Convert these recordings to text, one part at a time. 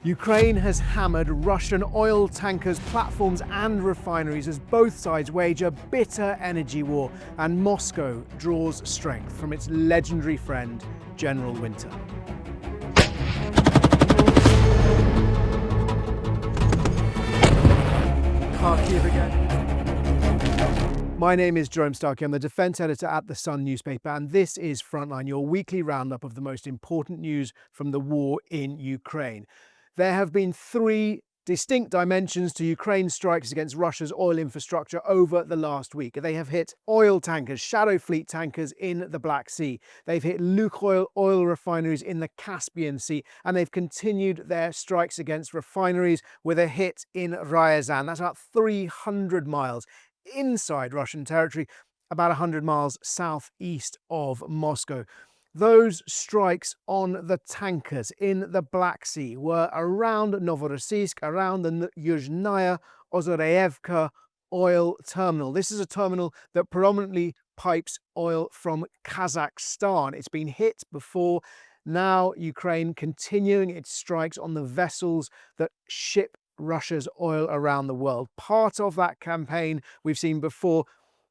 Ukraine has hammered Russian oil tankers, platforms and refineries as both sides wage a bitter energy war, and Moscow draws strength from its legendary friend, General Winter. Kharkiv again. My name is Jerome Starkey. I'm the defence editor at The Sun newspaper, and this is Frontline, your weekly roundup of the most important news from the war in Ukraine. There have been three distinct dimensions to Ukraine's strikes against Russia's oil infrastructure over the last week. They have hit oil tankers, shadow fleet tankers in the Black Sea. They've hit Lukoil oil refineries in the Caspian Sea, and they've continued their strikes against refineries with a hit in Ryazan. That's about 300 miles inside Russian territory, about 100 miles southeast of Moscow. Those strikes on the tankers in the Black Sea were around Novorossiysk, around the Yuzhnaya Ozoreevka oil terminal. This is a terminal that predominantly pipes oil from Kazakhstan. It's been hit before. Now Ukraine continuing its strikes on the vessels that ship Russia's oil around the world. Part of that campaign we've seen before,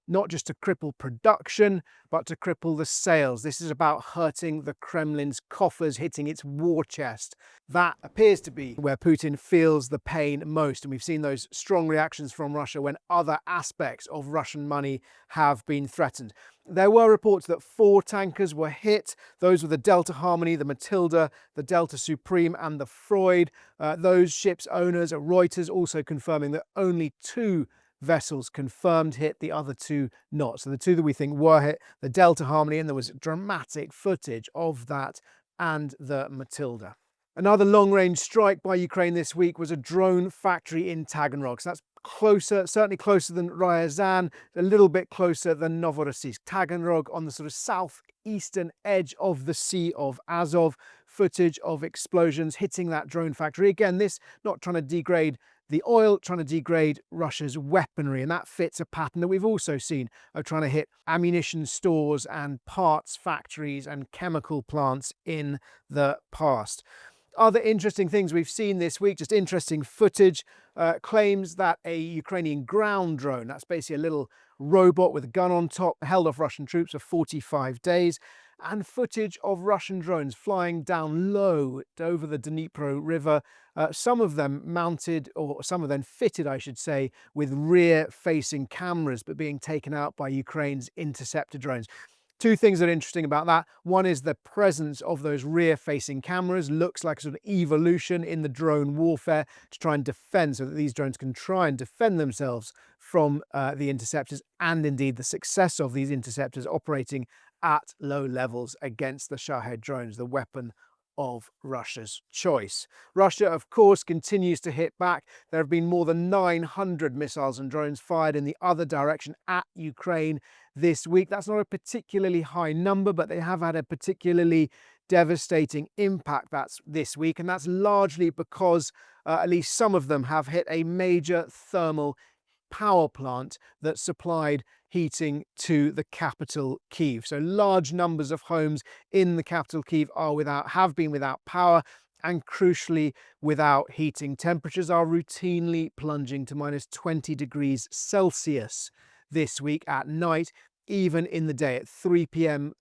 not just to cripple production, but to cripple the sales. This is about hurting the Kremlin's coffers, hitting its war chest. That appears to be where Putin feels the pain most. And we've seen those strong reactions from Russia when other aspects of Russian money have been threatened. There were reports that 4 tankers were hit. Those were the Delta Harmony, the Matilda, the Delta Supreme and the Freud. Those ships' owners, Reuters, also confirming that only 2 vessels confirmed hit, the other 2 not. So the 2 that we think were hit, the Delta Harmony, and there was dramatic footage of that, and the Matilda. Another long-range strike by Ukraine this week was a drone factory in Taganrog. So that's closer, certainly closer than Ryazan, a little bit closer than Novorossiysk. Taganrog on the sort of southeastern edge of the Sea of Azov. Footage of explosions hitting that drone factory. Again, this not trying to degrade the oil, trying to degrade Russia's weaponry, and that fits a pattern that we've also seen of trying to hit ammunition stores and parts factories and chemical plants in the past. Other interesting things we've seen this week, just interesting footage, claims that a Ukrainian ground drone, that's basically a little robot with a gun on top, held off Russian troops for 45 days, and footage of Russian drones flying down low over the Dnipro River, some of them mounted, or some of them fitted, I should say, with rear-facing cameras, but being taken out by Ukraine's interceptor drones. 2 things that are interesting about that. One is the presence of those rear-facing cameras. Looks like a sort of evolution in the drone warfare to try and defend, so that these drones can try and defend themselves from the interceptors, and indeed the success of these interceptors operating at low levels against the Shahed drones, the weapon of Russia's choice. Russia, of course, continues to hit back. There have been more than 900 missiles and drones fired in the other direction at Ukraine this week. That's not a particularly high number, but they have had a particularly devastating impact this week, and that's largely because at least some of them have hit a major thermal power plant that supplied heating to the capital Kyiv. So large numbers of homes in the capital Kyiv have been without power, and crucially without heating. Temperatures are routinely plunging to minus 20 degrees Celsius this week at night. Even in the day at 3 p.m.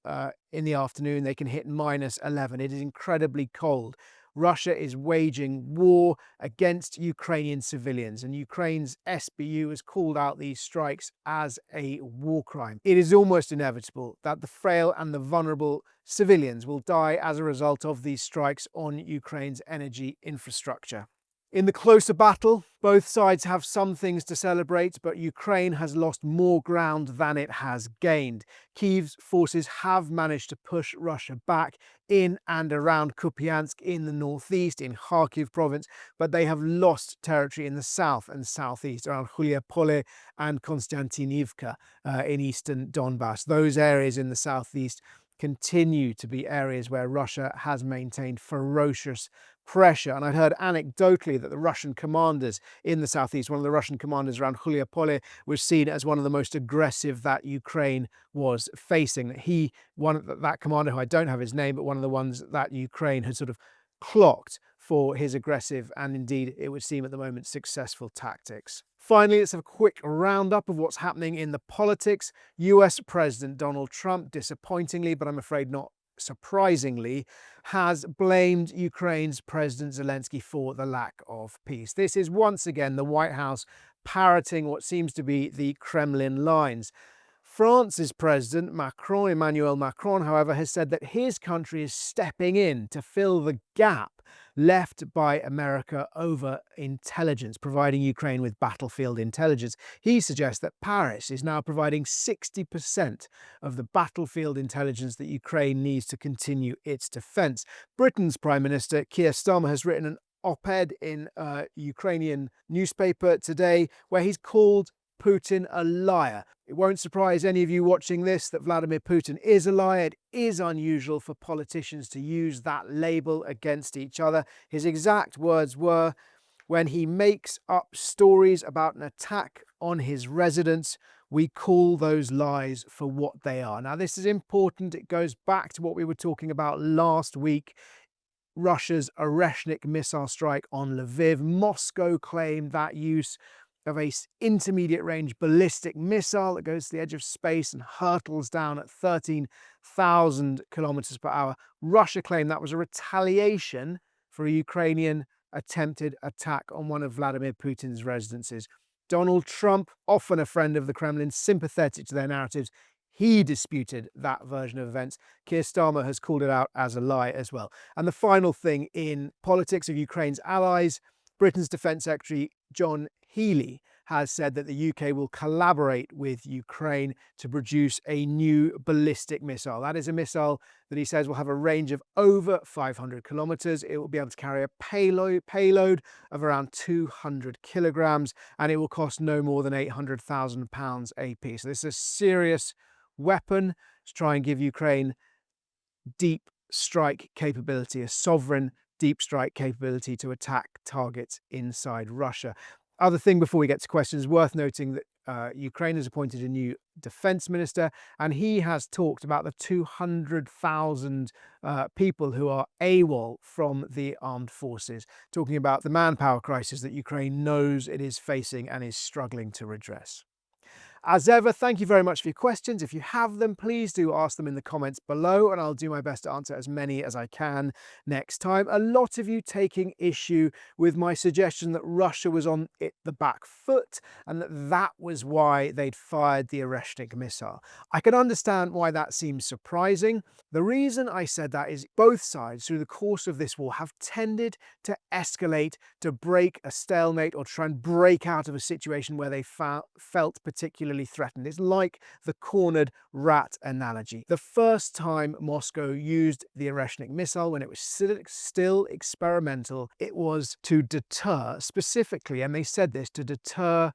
In the afternoon, they can hit minus 11. It is incredibly cold. Russia is waging war against Ukrainian civilians, and Ukraine's SBU has called out these strikes as a war crime. It is almost inevitable that the frail and the vulnerable civilians will die as a result of these strikes on Ukraine's energy infrastructure. In the closer battle, both sides have some things to celebrate, but Ukraine has lost more ground than it has gained. Kyiv's forces have managed to push Russia back in and around Kupiansk in the northeast, in Kharkiv province, but they have lost territory in the south and southeast, around Huliapole and Konstantinivka in eastern Donbass. Those areas in the southeast continue to be areas where Russia has maintained ferocious pressure. And I'd heard anecdotally that the Russian commanders in the southeast, one of the Russian commanders around Huliapole, was seen as one of the most aggressive that Ukraine was facing. That commander, who I don't have his name, but one of the ones that Ukraine had sort of clocked for his aggressive and indeed, it would seem at the moment, successful tactics. Finally, let's have a quick roundup of what's happening in the politics. US President Donald Trump, disappointingly, but I'm afraid not surprisingly, has blamed Ukraine's President Zelensky for the lack of peace. This is once again the White House parroting what seems to be the Kremlin lines. France's President Emmanuel Macron, however, has said that his country is stepping in to fill the gap left by America over intelligence, providing Ukraine with battlefield intelligence. He suggests that Paris is now providing 60% of the battlefield intelligence that Ukraine needs to continue its defense. Britain's Prime Minister Keir Starmer has written an op-ed in a Ukrainian newspaper today where he's called Putin a liar. It won't surprise any of you watching this that Vladimir Putin is a liar. It is unusual for politicians to use that label against each other. His exact words were, when he makes up stories about an attack on his residence, we call those lies for what they are. Now, this is important. It goes back to what we were talking about last week. Russia's Oreshnik missile strike on Lviv. Moscow claimed that use of an intermediate range ballistic missile that goes to the edge of space and hurtles down at 13,000 kilometers per hour. Russia claimed that was a retaliation for a Ukrainian attempted attack on one of Vladimir Putin's residences. Donald Trump, often a friend of the Kremlin, sympathetic to their narratives, he disputed that version of events. Keir Starmer has called it out as a lie as well. And the final thing in politics of Ukraine's allies, Britain's Defence Secretary John Healey has said that the UK will collaborate with Ukraine to produce a new ballistic missile. That is a missile that he says will have a range of over 500 kilometers. It will be able to carry a payload of around 200 kilograms, and it will cost no more than £800,000 a piece. So this is a serious weapon to try and give Ukraine deep strike capability, a sovereign deep strike capability to attack targets inside Russia. Other thing before we get to questions, worth noting that Ukraine has appointed a new defense minister, and he has talked about the 200,000 people who are AWOL from the armed forces, talking about the manpower crisis that Ukraine knows it is facing and is struggling to redress. As ever, thank you very much for your questions. If you have them, please do ask them in the comments below, and I'll do my best to answer as many as I can next time. A lot of you taking issue with my suggestion that Russia was on the back foot and that was why they'd fired the Oreshnik missile. I can understand why that seems surprising. The reason I said that is both sides through the course of this war have tended to escalate, to break a stalemate or try and break out of a situation where they felt particularly threatened. It's like the cornered rat analogy. The first time Moscow used the Oreshnik missile, when it was still experimental, it was to deter, specifically, and they said this, to deter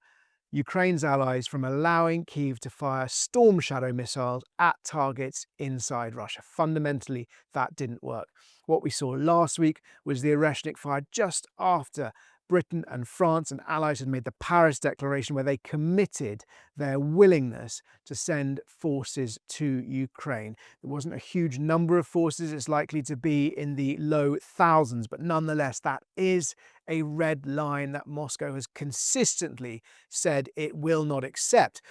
Ukraine's allies from allowing Kyiv to fire Storm Shadow missiles at targets inside Russia. Fundamentally, that didn't work. What we saw last week was the Oreshnik fired just after Britain and France and allies had made the Paris Declaration, where they committed their willingness to send forces to Ukraine. There wasn't a huge number of forces. It's likely to be in the low thousands, but nonetheless, that is a red line that Moscow has consistently said it will not accept.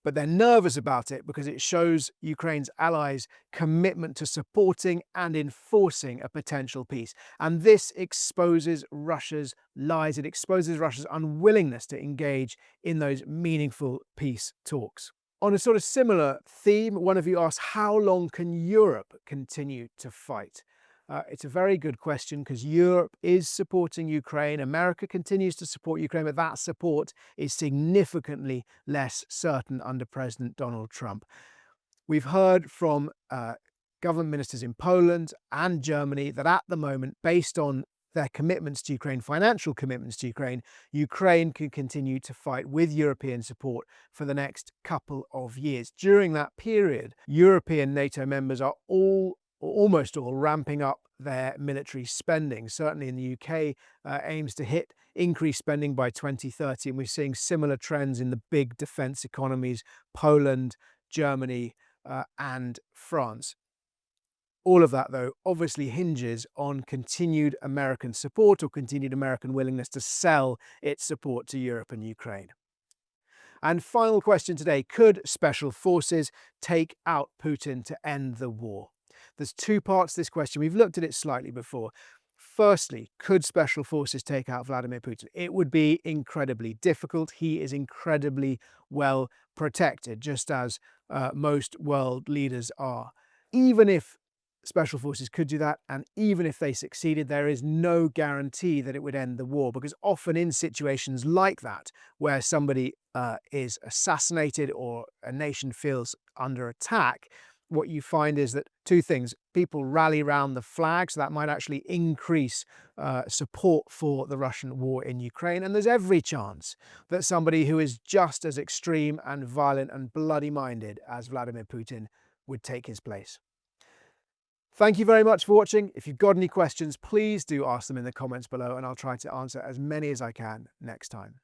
But they're nervous about it because it shows Ukraine's allies' commitment to supporting and enforcing a potential peace. And this exposes Russia's lies. It exposes Russia's unwillingness to engage in those meaningful peace talks. On a sort of similar theme, one of you asked, how long can Europe continue to fight? It's a very good question because Europe is supporting Ukraine. America continues to support Ukraine, but that support is significantly less certain under President Donald Trump. We've heard from government ministers in Poland and Germany that at the moment, based on their commitments to Ukraine, financial commitments to Ukraine, Ukraine can continue to fight with European support for the next couple of years. During that period, European NATO members are almost all ramping up their military spending. Certainly in the UK, aims to hit increased spending by 2030, and we're seeing similar trends in the big defence economies, Poland, Germany, and France. All of that, though, obviously hinges on continued American support or continued American willingness to sell its support to Europe and Ukraine. And final question today, could special forces take out Putin to end the war? There's two parts to this question. We've looked at it slightly before. Firstly, could special forces take out Vladimir Putin? It would be incredibly difficult. He is incredibly well protected, just as most world leaders are. Even if special forces could do that, and even if they succeeded, there is no guarantee that it would end the war, because often in situations like that, where somebody is assassinated or a nation feels under attack, what you find is that two things. People rally around the flag, so that might actually increase support for the Russian war in Ukraine. And there's every chance that somebody who is just as extreme and violent and bloody-minded as Vladimir Putin would take his place. Thank you very much for watching. If you've got any questions, please do ask them in the comments below, and I'll try to answer as many as I can next time.